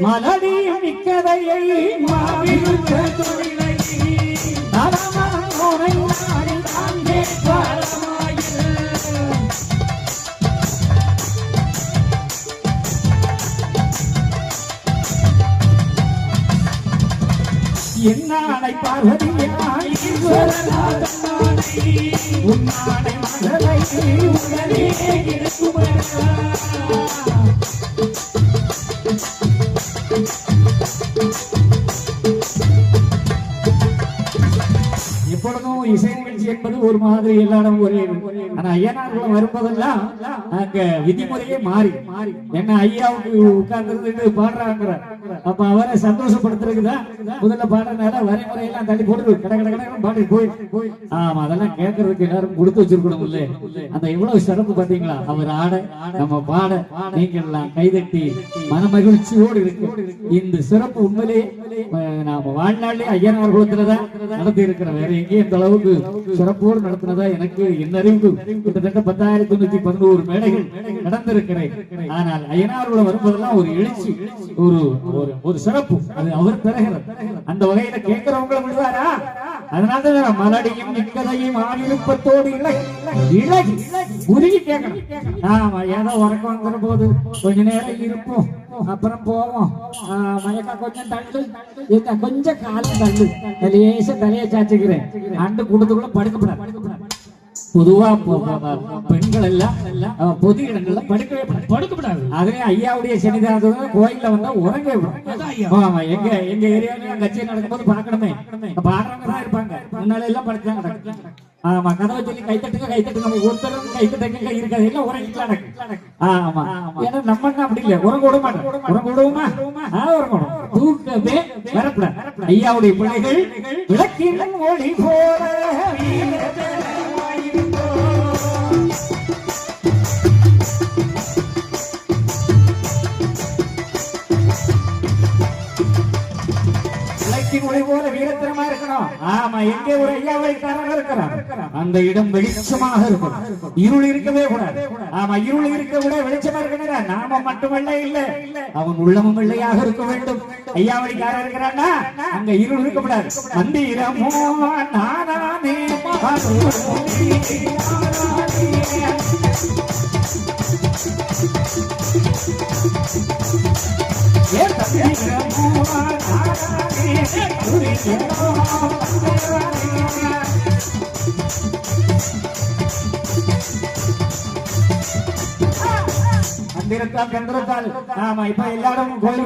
மலடியும் மிக்கதையை மாவிருந்த தொழிலை நலமோனை நாடி நாங்கே பரமாயில் என்னாடை பார்வதியாய் ஈஸ்வரநாதனானை உன்னாடை மகளை உடனே இருக்குமடா எப்பொழுதும் இசை நிகழ்ச்சி என்பது ஒரு மாதிரி எல்லாரும் ஒரே. ஆனா ஐயனார்குளம் வரும்போதெல்லாம் அங்க விதிமுறையே மாறி என்ன ஐயாவுக்கு உட்கார்ந்து பாடுறாங்க. அப்ப அவரை சந்தோஷப்படுத்துறதுக்குதான் முதல்ல பாடுறதுனால வரைமுறையெல்லாம் தள்ளி போட்டு கடை கடை கடை பாடி போய் ஆமா அதெல்லாம் கேட்கறதுக்கு எல்லாரும் கொடுத்து வச்சிருக்கணும் இல்ல. அந்த எவ்வளவு சிறப்பு பாத்தீங்களா? அவர் ஆட நம்ம பாட நீங்க எல்லாம் கைதட்டி மன மகிழ்ச்சியோடு இருக்கு. இந்த சிறப்பு உண்மையிலே நாம வாழ்நாளே ஐயனார் குளத்துலதான் நடத்தி இருக்கிற. வேற எங்கேயும் இந்த அளவுக்கு சிறப்போடு நடத்தினதா எனக்கு என்ன அறிவு கிட்டத்தட்ட 10,911 மேடைகள் நடந்திருக்கிறேன். ஆனால் ஐயனார்குளம் வரும்போதெல்லாம் ஒரு எழுச்சி, ஒரு சிறப்பு அது அவர் தருகிறார். அந்த வகையில கேட்கிறவங்களை விடுவாரா? அதனாலதான் மலடியும் மிக்கதையும் ஆணிருப்பத்தோடு இழகி உருகி கேட்கணும். ஆமா ஏதோ உறக்கம் வந்துற போது கொஞ்ச நேரம் இருப்போம், அப்புறம் போவோம். மயக்கா கொஞ்சம் தள்ளு, கொஞ்சம் காலம் தள்ளு, லேச தலையை சாச்சுக்கிறேன் அண்டு கூட்டத்துக்குள்ள படுக்கப்படாது. பொதுவா பெண்கள் எல்லாம் பொது இடங்கள்ல படுக்கப்படாது. அதே ஐயாவுடைய சன்னிதானத்துல கோயில்ல வந்தா உறங்க ஆமா எங்க ஏரியாவில கட்சி நடக்கும்போது பார்க்கணுமே, பாடுறவங்க தான் இருப்பாங்க. முன்னால எல்லாம் படுத்தாங்க. ஆமா கதவை சொல்லி கைத்தட்டுங்க ஒருத்தரும் கைத்தட்டுங்க இருக்காது, எல்லாம் உறங்கிட்டு நடக்கு. ஆமா ஏன்னா நம்ம அப்படி இல்ல, உறங்க விட மாட்டோம். உறங்க விடுவோமா? உறங்கணும், தூக்கமே வரப்படாது. ஐயாவுடைய பிள்ளைகள் விளக்கின் ஒளி போல போல வீரத்தனமா இருக்கணும். ஆமா எங்கே ஒரு ஐயாவைக்காரங்க இருக்கிறார் அந்த இடம் வெளிச்சமாக இருக்கும், இருள் இருக்கவே கூடாது. ஆமா இருள் இருக்க விட வெளிச்சமா இருக்கணும். நாம மட்டுமல்ல இல்ல, அவன் உள்ளமும் வெள்ளையாக இருக்க வேண்டும். ஐயாவளிக்காரர் இருக்கிறான்னா அங்க இருள் இருக்க கூடாது. மந்திரமோ நானே மந்திரத்தால் கந்திரத்தால் ஆமா இப்ப எல்லாரும்